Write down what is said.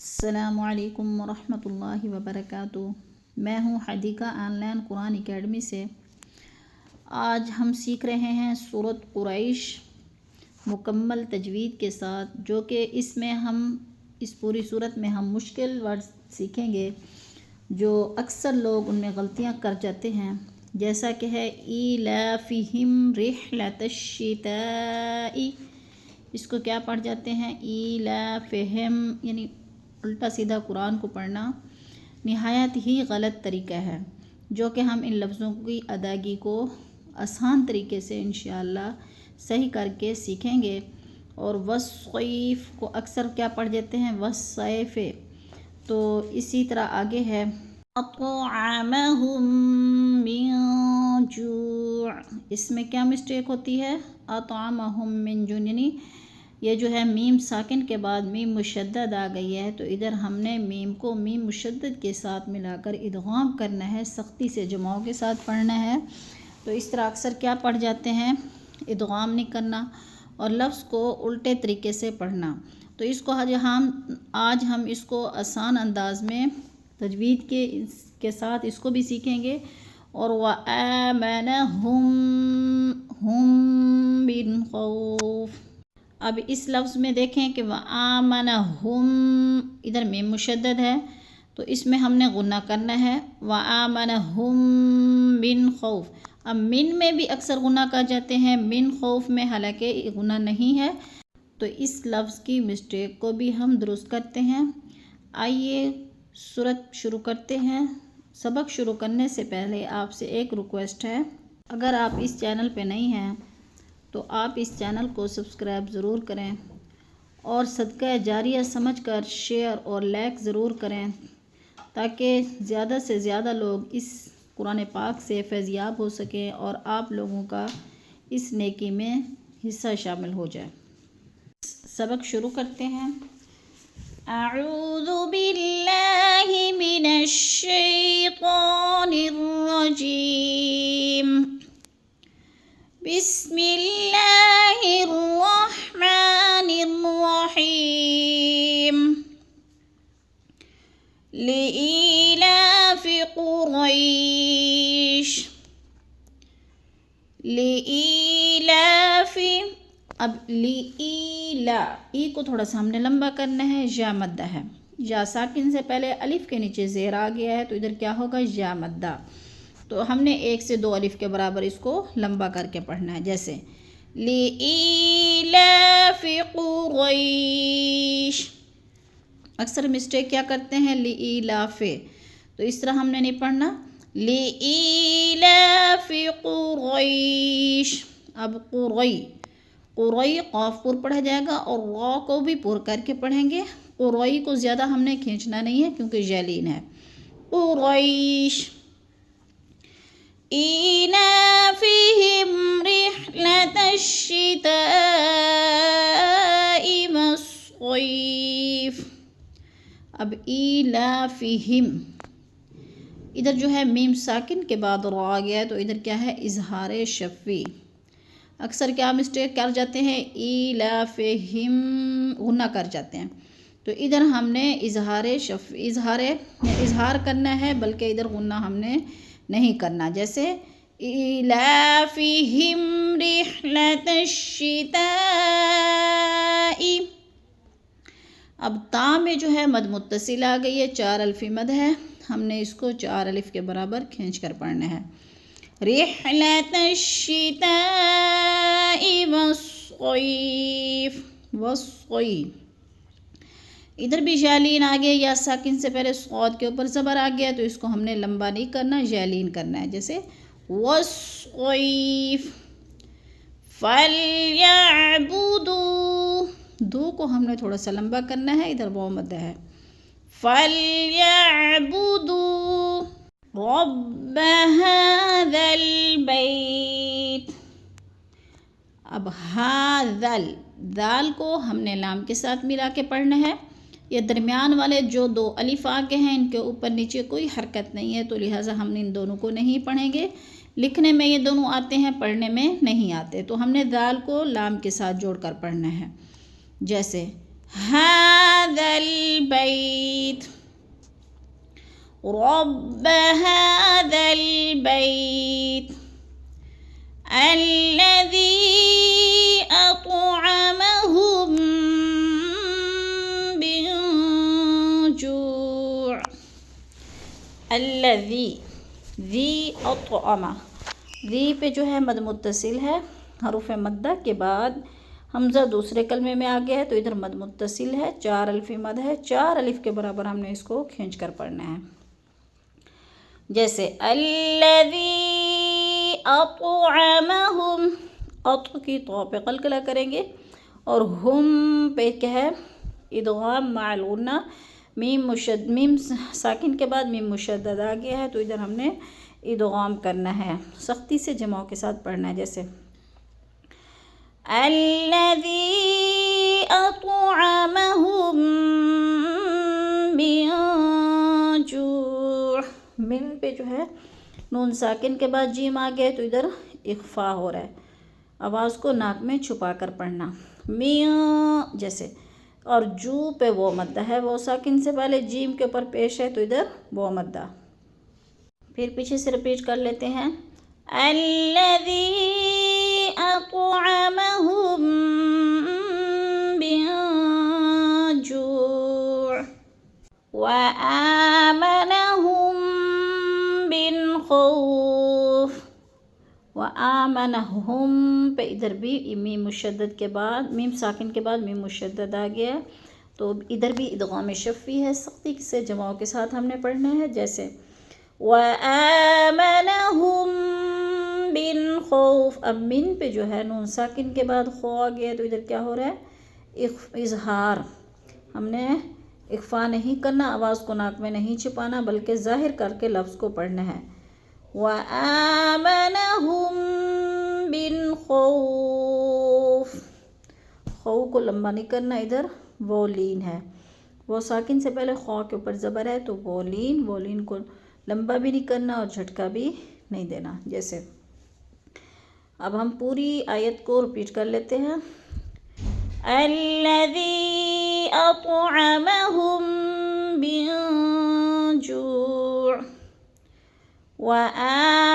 السلام علیکم ورحمۃ اللہ وبرکاتہ۔ میں ہوں Hadiqa on line Quran academy سے۔ آج ہم سیکھ رہے ہیں سورۃ قریش مکمل تجوید کے ساتھ، جو کہ اس پوری سورت میں ہم مشکل ورڈ سیکھیں گے جو اکثر لوگ ان میں غلطیاں کر جاتے ہیں، جیسا کہ ہے ایلافہم رحلۃ الشتاء۔ اس کو کیا پڑھ جاتے ہیں؟ ایلافہم، یعنی الٹا سیدھا قرآن کو پڑھنا نہایت ہی غلط طریقہ ہے، جو کہ ہم ان لفظوں کی ادائیگی کو آسان طریقے سے انشاءاللہ صحیح کر کے سیکھیں گے۔ اور والصیف کو اکثر کیا پڑھ جاتے ہیں؟ والصیف۔ تو اسی طرح آگے ہے اطعمہم من جوع۔ اس میں کیا مسٹیک ہوتی ہے؟ اطعمہم من جوع، یعنی یہ جو ہے میم ساکن کے بعد میم مشدد آ گئی ہے، تو ادھر ہم نے میم کو میم مشدد کے ساتھ ملا کر ادغام کرنا ہے، سختی سے جماؤ کے ساتھ پڑھنا ہے۔ تو اس طرح اکثر کیا پڑھ جاتے ہیں؟ ادغام نہیں کرنا اور لفظ کو الٹے طریقے سے پڑھنا۔ تو اس کو آج ہم اس کو آسان انداز میں تجوید کے ساتھ اس کو بھی سیکھیں گے۔ اور وَآمَنَهُم مِّن خَوْفٍ۔ اب اس لفظ میں دیکھیں کہ وَآمَنَهُم، ادھر میم مشدد ہے تو اس میں ہم نے غنہ کرنا ہے، وَآمَنَهُم مِّن خَوْفٍ۔ اب من میں بھی اکثر غنہ کر جاتے ہیں، من خوف میں حالانکہ غنہ نہیں ہے، تو اس لفظ کی مسٹیک کو بھی ہم درست کرتے ہیں۔ آئیے سورت شروع کرتے ہیں۔ سبق شروع کرنے سے پہلے آپ سے ایک ریکویسٹ ہے، اگر آپ اس چینل پہ نہیں ہیں تو آپ اس چینل کو سبسکرائب ضرور کریں اور صدقہ جاریہ سمجھ کر شیئر اور لائک ضرور کریں، تاکہ زیادہ سے زیادہ لوگ اس قرآن پاک سے فیضیاب ہو سکیں اور آپ لوگوں کا اس نیکی میں حصہ شامل ہو جائے۔ سبق شروع کرتے ہیں۔ اعوذ باللہ من الشیطان الرجیم، بسم اللہ الرحمن الرحیم، لإیلاف قریش، لإیلاف۔ اب لإیلا، ای کو تھوڑا سا ہم نے لمبا کرنا ہے، یا مدہ ہے، یا ساکن سے پہلے الف کے نیچے زیر آ گیا ہے تو ادھر کیا ہوگا؟ یا مدہ۔ تو ہم نے 1 سے 2 الف کے برابر اس کو لمبا کر کے پڑھنا ہے، جیسے لإیلاف قریش۔ اکثر مسٹیک کیا کرتے ہیں؟ لإیلاف، تو اس طرح ہم نے نہیں پڑھنا، لإیلاف قریش۔ اب قری قاف پر پڑھا جائے گا اور را کو بھی پر کر کے پڑھیں گے۔ قری کو زیادہ ہم نے کھینچنا نہیں ہے کیونکہ جیلین ہے۔ قریش، ایلافہم رحلۃ الشتاء والصیف۔ اب ایلافہم، ادھر جو ہے میم ساکن کے بعد را آ گیا ہے تو ادھر کیا ہے؟ اظہار شفوی۔ اکثر کیا مسٹیک کر جاتے ہیں؟ ایلافہم غنہ کر جاتے ہیں، تو ادھر ہم نے اظہار کرنا ہے، بلکہ ادھر غنہ ہم نے نہیں کرنا، جیسے ایلافہم رحلۃ الشتاء۔ اب تا میں جو ہے مد متصل آ گئی ہے، 4 الفی مد ہے، ہم نے اس کو 4 الف کے برابر کھینچ کر پڑھنا ہے، رحلۃ الشتاء والصیف، والصیف۔ ادھر بھی جالین آ گیا، یا ساکن سے پہلے صاد کے اوپر زبر آ گیا تو اس کو ہم نے لمبا نہیں کرنا، جالین کرنا ہے، جیسے والصیف۔ فَلْيَعْبُدُوا، دو کو ہم نے تھوڑا سا لمبا کرنا ہے، ادھر واو مدہ ہے، فَلْيَعْبُدُوا رَبَّ هَذَا الْبَيْتِ۔ اب ہاذل، دال کو ہم نے لام کے ساتھ ملا کے پڑھنا ہے، یہ درمیان والے جو 2 الف آگے ہیں ان کے اوپر نیچے کوئی حرکت نہیں ہے، تو لہٰذا ہم ان دونوں کو نہیں پڑھیں گے۔ لکھنے میں یہ دونوں آتے ہیں، پڑھنے میں نہیں آتے، تو ہم نے دال کو لام کے ساتھ جوڑ کر پڑھنا ہے، جیسے هذا البيت رب هذا البيت الذي أطعمهم من جوع الذي ذی اطعمہ ذی پہ جو ہے مد متصل ہے، حروف مدہ کے بعد حمزہ دوسرے کلمے میں آ گیا ہے تو ادھر مد متصل ہے، 4 الفی مد ہے، 4 الف کے برابر ہم نے اس کو کھینچ کر پڑھنا ہے. جیسے الذی اطعمہم، اط کی تو پہ قلقلہ کریں گے اور ہم پہ کیا ہے ادغام مع الغنہ، میم ساکن کے بعد میم مشدد آ گیا ہے تو ادھر ہم نے ادغام کرنا ہے، سختی سے جماع کے ساتھ پڑھنا ہے. جیسے الذی اطعمہم من جوع، من پہ جو ہے نون ساکن کے بعد جیم آ گیا ہے تو ادھر اخفا ہو رہا ہے، آواز کو ناک میں چھپا کر پڑھنا. جیسے اور جو پہ وہ مدہ ہے، وہ ساکن سے پہلے جیم کے اوپر پیش ہے تو ادھر وہ مدہ. پھر پیچھے سے رپیٹ کر لیتے ہیں. الذی اطعمہم من جوع وآمنہم من خوف. وآمنہم پہ ادھر بھی میم مشدد کے بعد، میم ساکن کے بعد میم مشدد آ گیا تو ادھر بھی ادغام شفوی ہے، سختی سے جماع کے ساتھ ہم نے پڑھنا ہے. جیسے وآمنہم من خوف، اب من پہ جو ہے نون ساکن کے بعد خو آ گیا تو ادھر کیا ہو رہا ہے اظہار، ہم نے اخفا نہیں کرنا، آواز کو ناک میں نہیں چھپانا بلکہ ظاہر کر کے لفظ کو پڑھنا ہے. وآمنہم من خوف، خو کو لمبا نہیں کرنا، ادھر وہ لین ہے، وہ ساکن سے پہلے خو کے اوپر زبر ہے تو وہ لین کو لمبا بھی نہیں کرنا اور جھٹکا بھی نہیں دینا. جیسے اب ہم پوری آیت کو رپیٹ کر لیتے ہیں. الذی اطعمہم من جوع وآمنہم